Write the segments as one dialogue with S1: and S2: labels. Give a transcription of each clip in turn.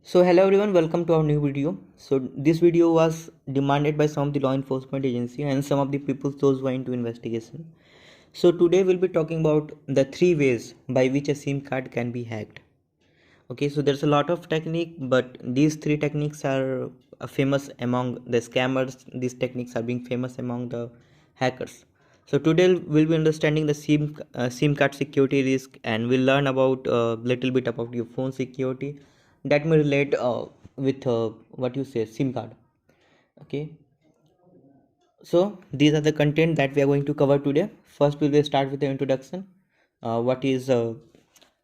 S1: So hello everyone, welcome to our new video. So this video was demanded by some of the law enforcement agency and some of the people those who are into investigation. So today we'll be talking about the three ways by which a SIM card can be hacked. Okay, so there's a lot of technique, but these three techniques are famous among the scammers. These techniques are being famous among the hackers. So today we'll be understanding the SIM card security risk, and we'll learn about a little bit about your phone security that may relate with what you say SIM card. Okay, so these are the content that we are going to cover today. First, we will start with the introduction. What is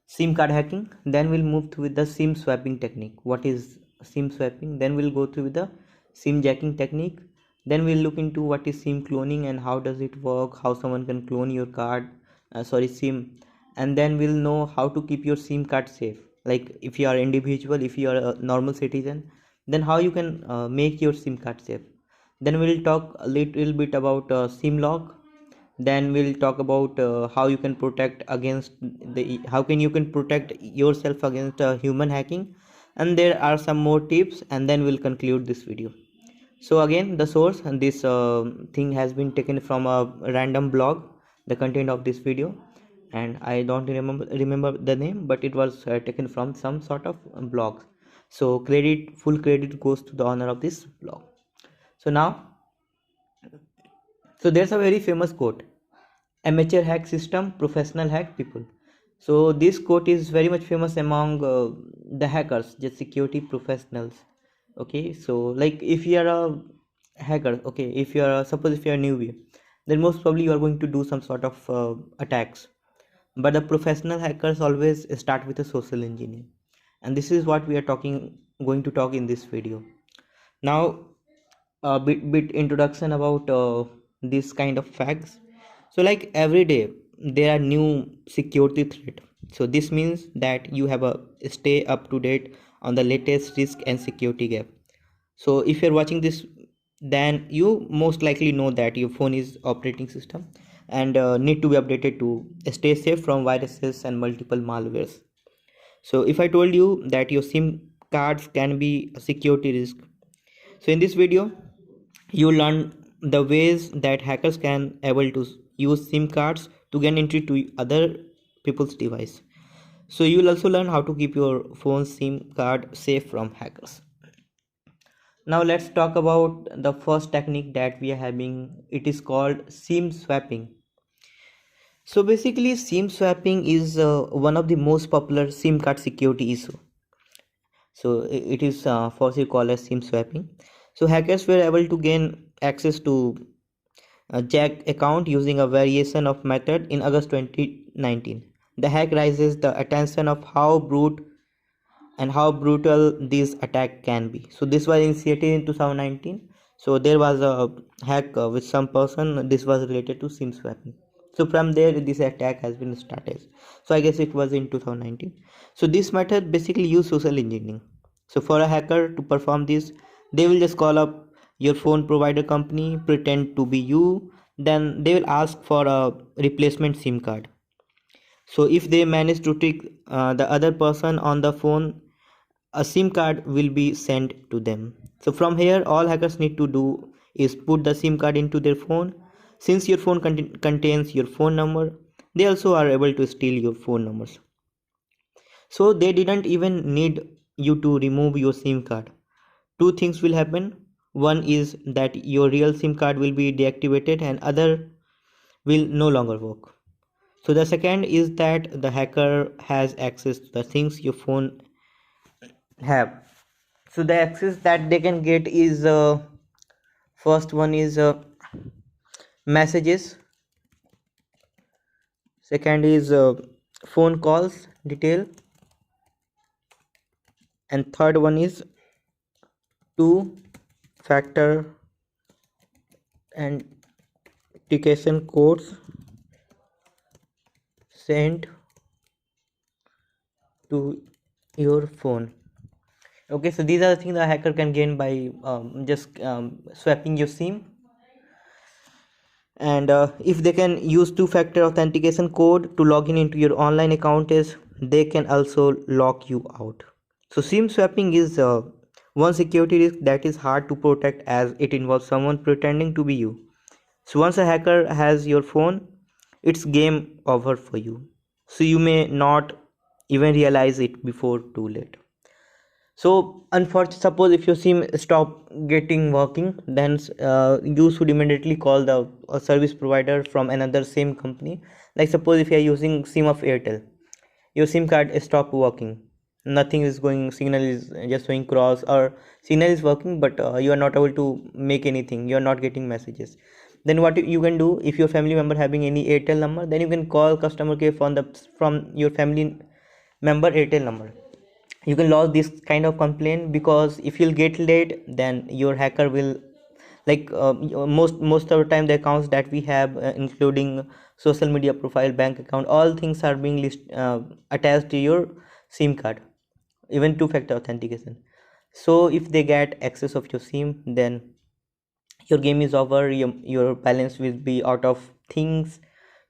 S1: SIM card hacking? Then we'll move to with the SIM swapping technique. What is SIM swapping? Then we'll go through with the SIM jacking technique. Then we'll look into what is SIM cloning and how does it work, how someone can clone your card, SIM, and then we'll know how to keep your SIM card safe. Like if you are individual, if you are a normal citizen, then how you can make your SIM card safe. Then we'll talk a little bit about SIM lock. Then we'll talk about how you can protect against the how can you can protect yourself against human hacking, and there are some more tips, and then we'll conclude this video. So again, the source and this thing has been taken from a random blog, the content of this video, and I don't remember the name, but it was taken from some sort of blog. So full credit goes to the owner of this blog. So now, so there's a very famous quote: amateur hack system, professional hack people. So this quote is very much famous among the hackers, the security professionals. Okay, so like if you are a hacker, okay, if you are suppose if you are a newbie, then most probably you are going to do some sort of attacks. But the professional hackers always start with a social engineering, and this is what we are going to talk in this video. Now a bit introduction about this kind of facts. So like every day there are new security threat. So this means that you have a stay up to date on the latest risk and security gap. So if you're watching this, then you most likely know that your phone is operating system and need to be updated to stay safe from viruses and multiple malwares. So if I told you that your SIM cards can be a security risk, so in this video you learn the ways that hackers can able to use SIM cards to gain entry to other people's device. So you will also learn how to keep your phone SIM card safe from hackers. Now let's talk about the first technique that we are having. It is called SIM swapping. So basically SIM swapping is one of the most popular SIM card security issue. So it is falsely called as SIM swapping. So hackers were able to gain access to a jack account using a variation of method in August 2019. The hack raises the attention of how brutal this attack can be. So this was initiated in 2019. So there was a hack with some person. This was related to SIM swapping. So from there this attack has been started. So I guess it was in 2019. So this method basically use social engineering. So for a hacker to perform this, they will just call up your phone provider company, pretend to be you, then they will ask for a replacement SIM card. So if they manage to trick the other person on the phone, a SIM card will be sent to them. So from here all hackers need to do is put the SIM card into their phone. Since your phone contains your phone number, they also are able to steal your phone numbers. So they didn't even need you to remove your SIM card. Two things will happen. One is that your real SIM card will be deactivated and other will no longer work. So the second is that the hacker has access to the things your phone have. So the access that they can get is first one is messages, second is phone calls detail, and third one is two factor authentication codes sent to your phone. Okay, so these are the things the hacker can gain by just swapping your SIM. And if they can use two-factor authentication code to log in into your online account, is they can also lock you out. So SIM swapping is one security risk that is hard to protect as it involves someone pretending to be you. So once a hacker has your phone, it's game over for you. So you may not even realize it before too late. So unfortunately, suppose if your SIM stop getting working, then you should immediately call the service provider from another same company. Like suppose if you are using SIM of Airtel, your SIM card stopped working, nothing is going, signal is just showing cross, or signal is working but you are not able to make anything, you are not getting messages. Then what you can do, if your family member having any Airtel number, then you can call customer care from your family member Airtel number. You can lodge this kind of complaint, because if you'll get late, then your hacker will, like most of the time the accounts that we have, including social media profile, bank account, all things are being attached to your SIM card, even two-factor authentication. So if they get access of your SIM, then your game is over, your balance will be out of things,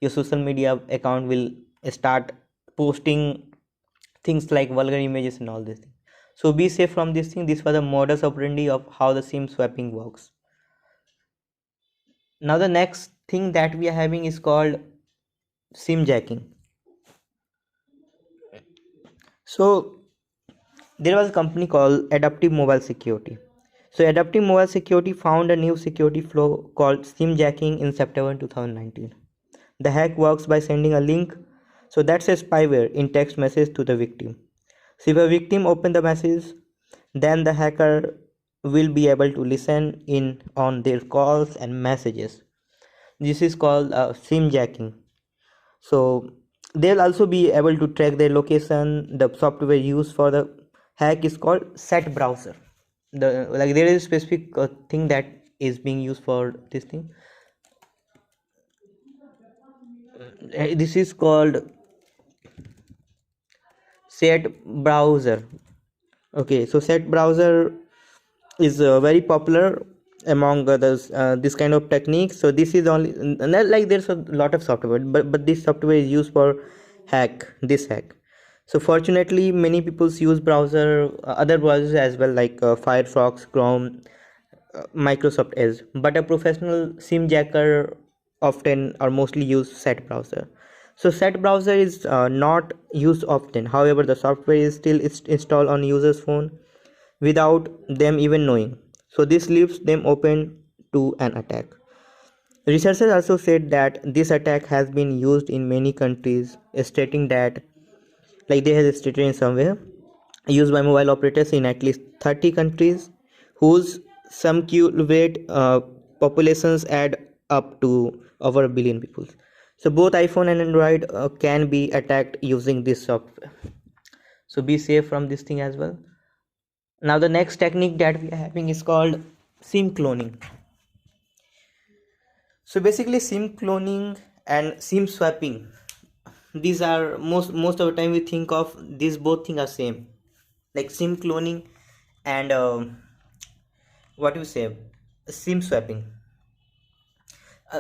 S1: your social media account will start posting things like vulgar images and all this thing. So be safe from this thing. This was the modus operandi of how the SIM swapping works. Now the next thing that we are having is called SIM jacking. So there was a company called Adaptive Mobile Security. So Adaptive Mobile Security found a new security flaw called SIM jacking in September 2019. The hack works by sending a link, so that's a spyware in text message to the victim. So if a victim opens the message, then the hacker will be able to listen in on their calls and messages. This is called SIM jacking. So they'll also be able to track their location. The software used for the hack is called set browser. There is a specific thing that is being used for this thing. This is called set browser. Okay, so set browser is very popular among others, this kind of technique. So this is only, like there's a lot of software, but this software is used for hack. So fortunately many people use browser, other browsers as well, like Firefox, Chrome, Microsoft Edge, but a professional SIM jacker often or mostly use set browser. So set browser is not used often, however the software is still installed on users phone without them even knowing. So this leaves them open to an attack. Researchers also said that this attack has been used in many countries, stating that, like they have stated in somewhere, used by mobile operators in at least 30 countries whose some cumulative populations add up to over a billion people. So both iPhone and Android can be attacked using this software. So be safe from this thing as well. Now the next technique that we are having is called SIM cloning. So basically SIM cloning and SIM swapping, these are most of the time we think of these both things are same, like SIM cloning and what you say, SIM swapping.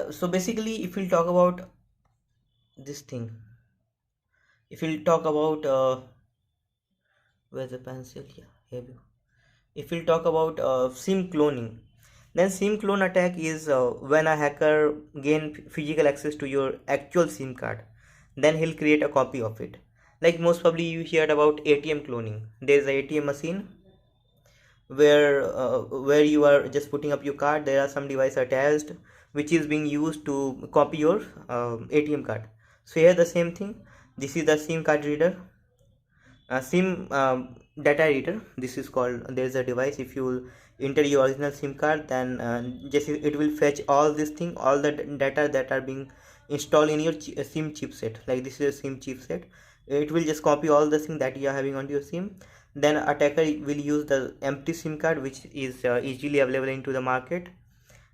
S1: So basically if we'll talk about this thing, if we'll talk about where's the pencil, yeah, here we go. If we'll talk about SIM cloning, then SIM clone attack is when a hacker gain physical access to your actual SIM card, then he'll create a copy of it. Like most probably you heard about ATM cloning. There is a ATM machine where you are just putting up your card. There are some device attached which is being used to copy your ATM card. So here the same thing. This is the SIM card reader, SIM data reader. This is called, there is a device, if you enter your original SIM card, then just it will fetch all this thing, all the data that are being installed in your SIM chipset. Like this is a SIM chipset, it will just copy all the thing that you are having on your SIM. Then attacker will use the empty SIM card which is easily available into the market.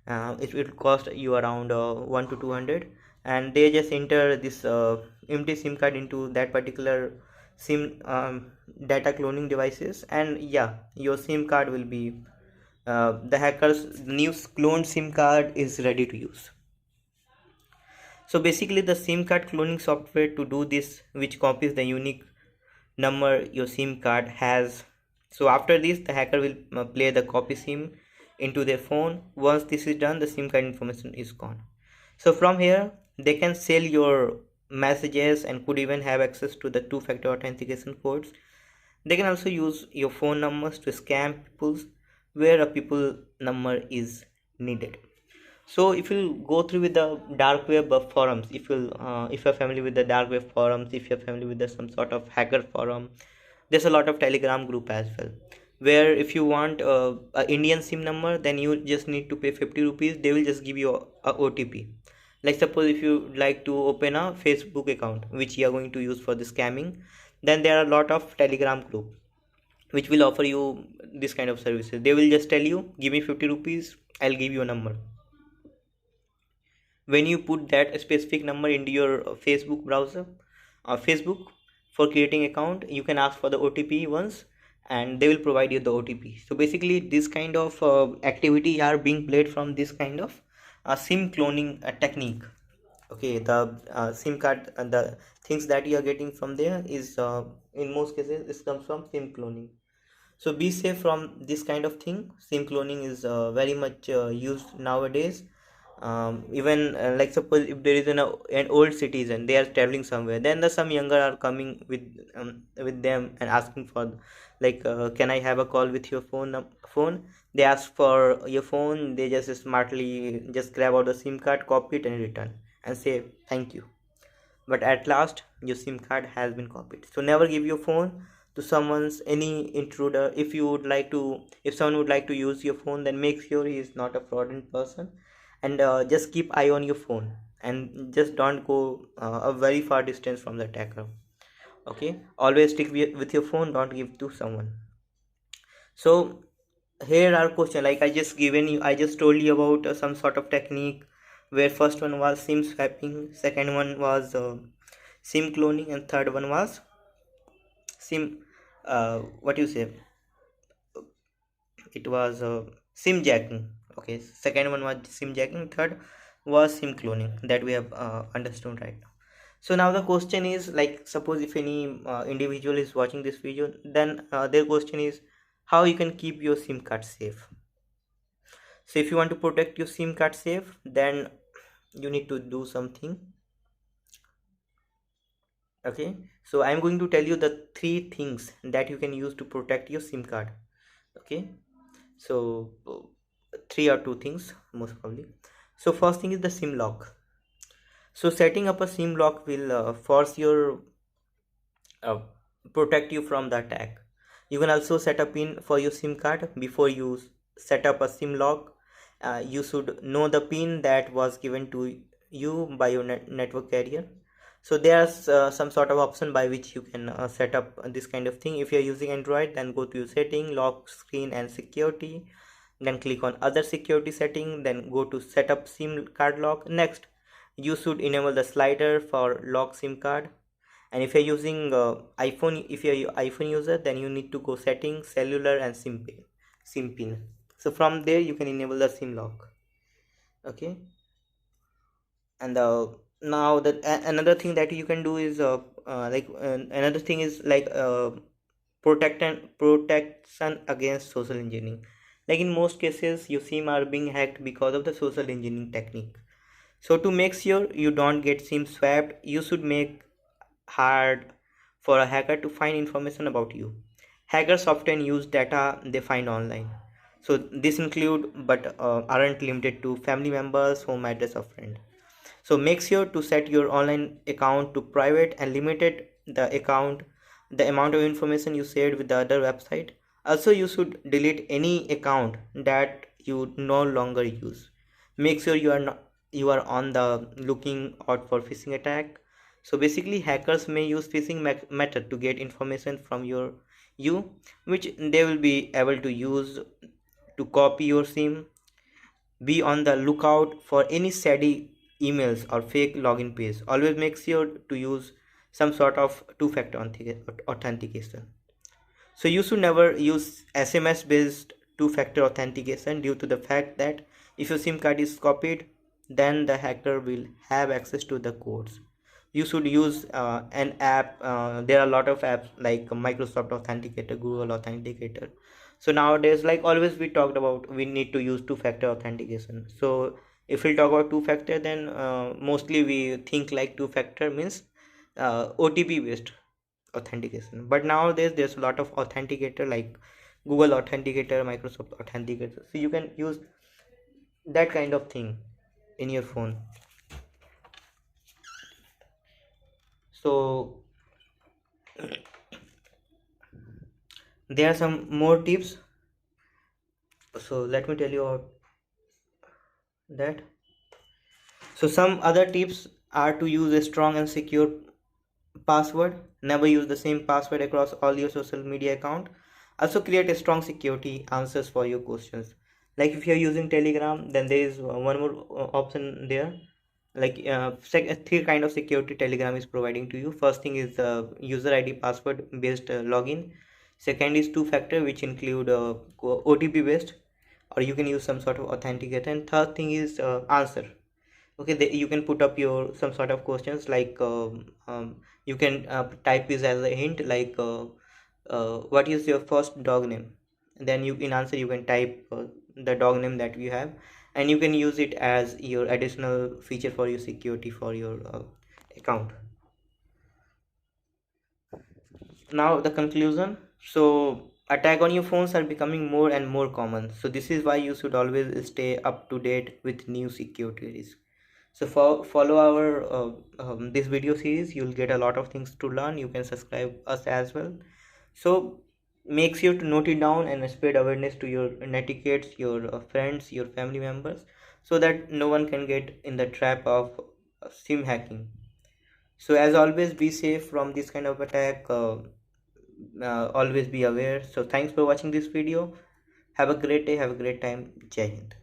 S1: It will cost you around 1 to 200, and they just enter this empty SIM card into that particular SIM data cloning devices, and yeah, your SIM card will be the hacker's new cloned SIM card is ready to use. So basically the SIM card cloning software to do this, which copies the unique number your SIM card has, So after this, the hacker will play the copy SIM into their phone. Once this is done, the SIM card information is gone. So from here, they can sell your messages and could even have access to the two-factor authentication codes. They can also use your phone numbers to scam people where a people number is needed. So if you go through with the dark web forums, if you're familiar with the dark web forums, if you're familiar with some sort of hacker forum, there's a lot of telegram group as well, where if you want a Indian SIM number, then you just need to pay 50 rupees. They will just give you a OTP. Like suppose if you like to open a Facebook account which you are going to use for the scamming, then there are a lot of telegram group which will offer you this kind of services. They will just tell you, give me 50 rupees, I'll give you a number. When you put that specific number into your Facebook browser or Facebook for creating account, you can ask for the OTP once and they will provide you the OTP. So basically this kind of activity are being played from this kind of SIM cloning technique. Okay, the SIM card and the things that you are getting from there is in most cases this comes from SIM cloning. So be safe from this kind of thing. SIM cloning is very much used nowadays. Even like suppose if there is an old citizen, they are traveling somewhere, then the some younger are coming with them and asking for like can I have a call with your phone. They ask for your phone, they just smartly just grab out the SIM card, copy it and return and say thank you. But at last your SIM card has been copied. So never give your phone to someone's any intruder. If someone would like to use your phone, then make sure he is not a fraudulent person, and just keep eye on your phone and just don't go a very far distance from the attacker. Okay, always stick with your phone, don't give to someone. So here are question, like I just told you about some sort of technique, where first one was SIM swapping, second one was SIM cloning, and third one was SIM what you say, it was SIM jacking. Okay, second one was SIM jacking, third was SIM cloning, that we have understood right now. So now the question is, like suppose if any individual is watching this video, then their question is how you can keep your SIM card safe. So if you want to protect your SIM card safe, then you need to do something. Okay, so I'm going to tell you the three things that you can use to protect your SIM card. Okay, so three or two things most probably. So first thing is the SIM lock. So setting up a SIM lock will force your uh, protect you from the attack. You can also set a pin for your SIM card. Before you set up a SIM lock, you should know the pin that was given to you by your network carrier. So there's some sort of option by which you can set up this kind of thing. If you're using Android, then go to your setting, lock screen and security, then click on other security setting, then go to setup SIM card lock. Next, you should enable the slider for lock SIM card. And if you're using iPhone, if you're iPhone user, then you need to go settings, cellular and SIM pin. So from there you can enable the SIM lock. Okay, and now that another thing that you can do is another thing is like protection against social engineering. Like in most cases your SIM are being hacked because of the social engineering technique. So to make sure you don't get SIM swapped, you should make hard for a hacker to find information about you. Hackers often use data they find online. So this include but aren't limited to family members, home address of friend. So make sure to set your online account to private and limited the amount of information you shared with the other website. Also you should delete any account that you no longer use. Make sure you are on the looking out for phishing attack. So basically hackers may use phishing method to get information from you which they will be able to use to copy your SIM. Be on the lookout for any shady emails or fake login page. Always make sure to use some sort of two-factor authentication. So you should never use SMS based two-factor authentication due to the fact that if your SIM card is copied, then the hacker will have access to the codes. you should use an app. There are a lot of apps like Microsoft Authenticator, Google Authenticator. So nowadays, like always we talked about, we need to use two-factor authentication. So if we talk about two-factor, then mostly we think like two-factor means OTP based authentication. But nowadays there's a lot of authenticator like Google Authenticator, Microsoft Authenticator, so you can use that kind of thing in your phone. So there are some more tips, so let me tell you about that. So some other tips are to use a strong and secure password. Never use the same password across all your social media account. Also create a strong security answers for your questions. Like if you're using Telegram, then there is one more option there. Like three kind of security Telegram is providing to you. First thing is user ID password based login. Second is two factor, which include OTP based, or you can use some sort of authenticator. And third thing is answer. Okay, you can put up your some sort of questions like you can type this as a hint like what is your first dog name, then you in answer you can type the dog name that you have, and you can use it as your additional feature for your security for your account. Now the conclusion. So attack on your phones are becoming more and more common, so this is why you should always stay up to date with new security risks. So follow our this video series, you'll get a lot of things to learn. You can subscribe us as well. So make sure to note it down and spread awareness to your netiquettes, your friends, your family members, so that no one can get in the trap of sim hacking. So as always, be safe from this kind of attack. Always be aware. So thanks for watching this video. Have a great day, have a great time. Jai Hind.